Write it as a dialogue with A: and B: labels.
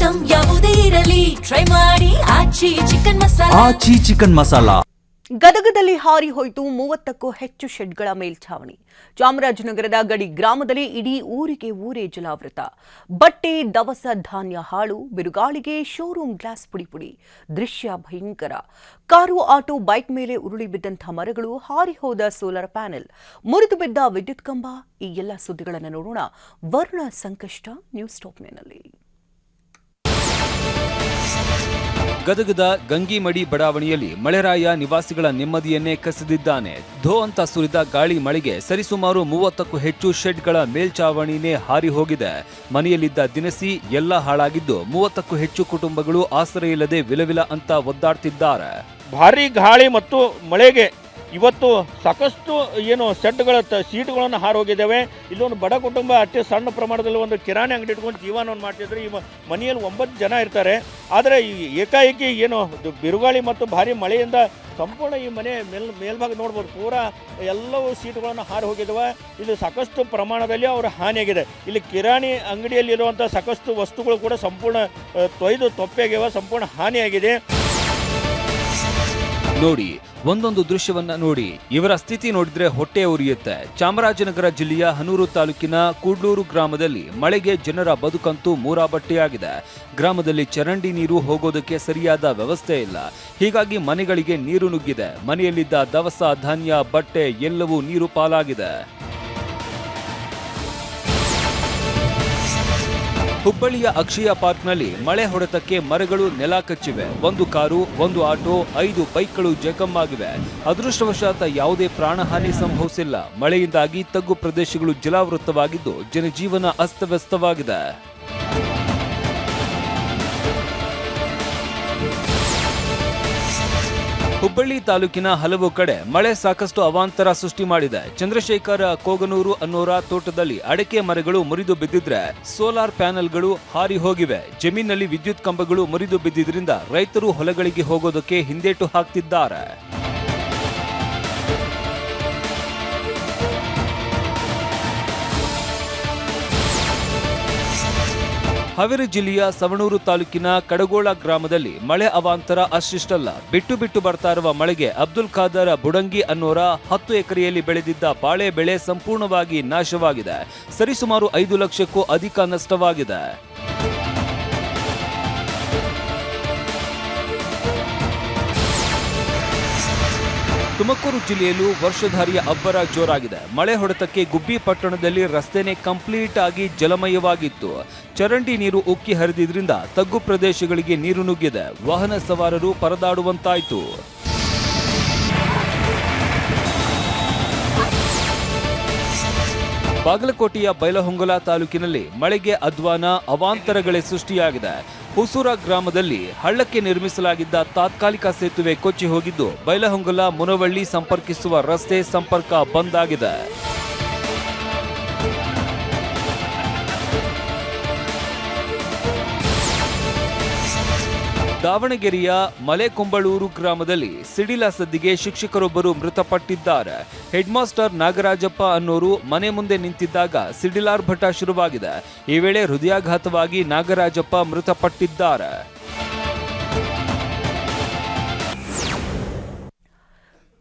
A: Item ಯಾವುದೇ ಇರಲಿ try ಮಾಡಿ ಆಚಿ ಚಿಕನ್ ಮಸಾಲಾ.
B: ಗದಗದಲ್ಲಿ ಹಾರಿ ಹೋಯಿತು 30ಕ್ಕೂ ಹೆಚ್ಚು ಶೆಡ್ಗಳ ಮೇಲ್ಛಾವಣಿ. ಚಾಮರಾಜನಗರದ ಗಡಿ ಗ್ರಾಮದಲ್ಲಿ ಇಡೀ ಊರೇ ಜಲಾವೃತ. ಬಟ್ಟೆ, ದವಸ ಧಾನ್ಯ ಹಾಳು, ಬಿರುಗಾಳಿಗೆ ಶೋರೂಮ್ ಗ್ಲಾಸ್ ಪುಡಿ. ದೃಶ್ಯ ಭಯಂಕರ. ಕಾರು, ಆಟೋ, ಬೈಕ್ ಮೇಲೆ ಉರುಳಿ ಬಿದ್ದಂಥ ಮರಗಳು, ಹಾರಿ ಹೋದ ಸೋಲಾರ್ ಪ್ಯಾನೆಲ್, ಮುರಿದು ಬಿದ್ದ ವಿದ್ಯುತ್ ಕಂಬ. ಈ ಎಲ್ಲ ಸುದ್ದಿಗಳನ್ನು ನೋಡೋಣ ವರುಣ ಸಂಕಷ್ಟ ನ್ಯೂಸ್ ಟಾಪ್ನಲ್ಲಿ.
C: ಗದಗದ ಗಂಗಿಮಡಿ ಬಡಾವಣೆಯಲ್ಲಿ ಮಳೆರಾಯ ನಿವಾಸಿಗಳ ನೆಮ್ಮದಿಯನ್ನೇ ಕಸಿದಿದ್ದಾನೆ. ಧೋ ಅಂತ ಸುರಿದ ಗಾಳಿ ಮಳೆಗೆ ಸರಿಸುಮಾರು 30ಕ್ಕೂ ಹೆಚ್ಚು ಶೆಡ್ಗಳ ಮೇಲ್ಚಾವಣಿನೇ ಹಾರಿ ಹೋಗಿದೆ. ಮನೆಯಲ್ಲಿದ್ದ ದಿನಸಿ ಎಲ್ಲ ಹಾಳಾಗಿದ್ದು 30ಕ್ಕೂ ಹೆಚ್ಚು ಕುಟುಂಬಗಳು ಆಶ್ರಯ ಇಲ್ಲದೆ ವಿಲವಿಲ ಅಂತ ಒದ್ದಾಡ್ತಿದ್ದಾರೆ.
D: ಭಾರಿ ಗಾಳಿ ಮತ್ತು ಮಳೆಗೆ ಇವತ್ತು ಸಾಕಷ್ಟು ಸೆಡ್ಗಳ ಸೀಟುಗಳನ್ನು ಹಾರೋಗಿದ್ದಾವೆ. ಇಲ್ಲೊಂದು ಬಡ ಕುಟುಂಬ ಅಷ್ಟೇ ಸಣ್ಣ ಪ್ರಮಾಣದಲ್ಲಿ ಒಂದು ಕಿರಾಣಿ ಅಂಗಡಿ ಇಟ್ಕೊಂಡು ಜೀವನವನ್ನು ಮಾಡ್ತಿದ್ರು. ಈ ಮನೆಯಲ್ಲಿ 9 ಜನ ಇರ್ತಾರೆ. ಆದರೆ ಏಕಾಏಕಿ ಬಿರುಗಾಳಿ ಮತ್ತು ಭಾರಿ ಮಳೆಯಿಂದ ಸಂಪೂರ್ಣ ಈ ಮನೆ ಮೇಲ್ಭಾಗ ನೋಡ್ಬೋದು, ಪೂರಾ ಎಲ್ಲವೂ ಸೀಟುಗಳನ್ನು ಹಾರಿ ಹೋಗಿದ್ದಾವೆ. ಇಲ್ಲಿ ಸಾಕಷ್ಟು ಪ್ರಮಾಣದಲ್ಲಿ ಅವರ ಹಾನಿಯಾಗಿದೆ. ಇಲ್ಲಿ ಕಿರಾಣಿ ಅಂಗಡಿಯಲ್ಲಿರುವಂಥ ಸಾಕಷ್ಟು ವಸ್ತುಗಳು ಕೂಡ ಸಂಪೂರ್ಣ ತೊಯ್ದು ತೊಪ್ಪೆಯಾಗಿವೆ, ಸಂಪೂರ್ಣ ಹಾನಿಯಾಗಿದೆ.
C: ನೋಡಿ, ಒಂದೊಂದು ದೃಶ್ಯವನ್ನ ನೋಡಿ, ಇವರ ಸ್ಥಿತಿ ನೋಡಿದ್ರೆ ಹೊಟ್ಟೆ ಉರಿಯುತ್ತೆ. ಚಾಮರಾಜನಗರ ಜಿಲ್ಲೆಯ ಹನೂರು ತಾಲೂಕಿನ ಕೂಡ್ಲೂರು ಗ್ರಾಮದಲ್ಲಿ ಮಳೆಗೆ ಜನರ ಬದುಕಂತೂ ಮೂರಾಬಟ್ಟೆಯಾಗಿದೆ. ಗ್ರಾಮದಲ್ಲಿ ಚರಂಡಿ ನೀರು ಹೋಗೋದಕ್ಕೆ ಸರಿಯಾದ ವ್ಯವಸ್ಥೆ ಇಲ್ಲ. ಹೀಗಾಗಿ ಮನೆಗಳಿಗೆ ನೀರು ನುಗ್ಗಿದೆ. ಮನೆಯಲ್ಲಿದ್ದ ದವಸ ಧಾನ್ಯ, ಬಟ್ಟೆ ಎಲ್ಲವೂ ನೀರು ಪಾಲಾಗಿದೆ. ಹುಬ್ಬಳ್ಳಿಯ ಅಕ್ಷಯ ಪಾರ್ಕ್ನಲ್ಲಿ ಮಳೆ ಹೊಡೆತಕ್ಕೆ ಮರಗಳು ನೆಲ ಕಚ್ಚಿವೆ. 1 ಕಾರು, 1 ಆಟೋ, 5 ಬೈಕ್ಗಳು ಜಖಮ್ಮಾಗಿವೆ. ಅದೃಷ್ಟವಶಾತ್ ಯಾವುದೇ ಪ್ರಾಣಹಾನಿ ಸಂಭವಿಸಿಲ್ಲ. ಮಳೆಯಿಂದಾಗಿ ತಗ್ಗು ಪ್ರದೇಶಗಳು ಜಲಾವೃತವಾಗಿದ್ದು ಜನಜೀವನ ಅಸ್ತವ್ಯಸ್ತವಾಗಿದೆ. ಹುಬ್ಬಳ್ಳಿ ತಾಲೂಕಿನ ಹಲವು ಕಡೆ ಮಳೆ ಸಾಕಷ್ಟು ಅವಾಂತರ ಸೃಷ್ಟಿ ಮಾಡಿದೆ. ಚಂದ್ರಶೇಖರ ಕೋಗನೂರು ಅನ್ನೋರ ತೋಟದಲ್ಲಿ ಅಡಕೆ ಮರಗಳು ಮುರಿದು ಬಿದ್ದಿದ್ರೆ ಸೋಲಾರ್ ಪ್ಯಾನೆಲ್ಗಳು ಹಾರಿ ಹೋಗಿವೆ. ಜಮೀನಲ್ಲಿ ವಿದ್ಯುತ್ ಕಂಬಗಳು ಮುರಿದು ಬಿದ್ದಿದ್ರಿಂದ ರೈತರು ಹೊಲಗಳಿಗೆ ಹೋಗೋದಕ್ಕೆ ಹಿಂದೇಟು ಹಾಕ್ತಿದ್ದಾರೆ. ಹಾವೇರಿ ಜಿಲ್ಲೆಯ ಸವಣೂರು ತಾಲೂಕಿನ ಕಡಗೋಳ ಗ್ರಾಮದಲ್ಲಿ ಮಳೆ ಅವಾಂತರ ಅಷ್ಟಿಷ್ಟಲ್ಲ. ಬಿಟ್ಟು ಬರ್ತಾ ಇರುವ ಮಳೆಗೆ ಅಬ್ದುಲ್ ಖಾದರ್ ಬುಡಂಗಿ ಅನ್ನೋರ 10 ಎಕರೆಯಲ್ಲಿ ಬೆಳೆದಿದ್ದ ಬಾಳೆ ಬೆಳೆ ಸಂಪೂರ್ಣವಾಗಿ ನಾಶವಾಗಿದೆ. ಸರಿಸುಮಾರು 5 ಲಕ್ಷಕ್ಕೂ ಅಧಿಕ ನಷ್ಟವಾಗಿದೆ. ತುಮಕೂರು ಜಿಲ್ಲೆಯಲ್ಲೂ ವರ್ಷಧಾರಿಯ ಅಬ್ಬರ ಜೋರಾಗಿದೆ. ಮಳೆ ಹೊಡೆತಕ್ಕೆ ಗುಬ್ಬಿ ಪಟ್ಟಣದಲ್ಲಿ ರಸ್ತೆನೇ ಕಂಪ್ಲೀಟ್ ಆಗಿ ಜಲಮಯವಾಗಿತ್ತು. ಚರಂಡಿ ನೀರು ಉಕ್ಕಿ ಹರಿದಿದ್ರಿಂದ ತಗ್ಗು ಪ್ರದೇಶಗಳಿಗೆ ನೀರು ನುಗ್ಗಿದೆ. ವಾಹನ ಸವಾರರು ಪರದಾಡುವಂತಾಯಿತು. ಬಾಗಲಕೋಟೆಯ ಬೈಲಹೊಂಗಲ ತಾಲೂಕಿನಲ್ಲಿ ಮಳೆಗೆ ಅಧ್ವಾನ, ಅವಾಂತರಗಳೇ ಸೃಷ್ಟಿಯಾಗಿದೆ. ಹುಸೂರ ಗ್ರಾಮದಲ್ಲಿ ಹಳ್ಳಕ್ಕೆ ನಿರ್ಮಿಸಲಾಗಿದ್ದ ತಾತ್ಕಾಲಿಕ ಸೇತುವೆ ಕೊಚ್ಚಿ ಹೋಗಿದ್ದು ಬೈಲಹೊಂಗಲ ಮುನವಳ್ಳಿ ಸಂಪರ್ಕಿಸುವ ರಸ್ತೆ ಸಂಪರ್ಕ ಬಂದ್ ಆಗಿದೆ. ದಾವಣಗೆರೆಯ ಮಲೆಕೊಂಬಳೂರು ಗ್ರಾಮದಲ್ಲಿ ಸಿಡಿಲ ಸದ್ದಿಗೆ ಶಿಕ್ಷಕರೊಬ್ಬರು ಮೃತಪಟ್ಟಿದ್ದಾರೆ. ಹೆಡ್ ಮಾಸ್ಟರ್ ನಾಗರಾಜಪ್ಪ ಅನ್ನೋರು ಮನೆ ಮುಂದೆ ನಿಂತಿದ್ದಾಗ ಸಿಡಿಲಾರ್ಭಟ ಶುರುವಾಗಿದೆ. ಈ ವೇಳೆ ಹೃದಯಾಘಾತವಾಗಿ ನಾಗರಾಜಪ್ಪ ಮೃತಪಟ್ಟಿದ್ದಾರೆ.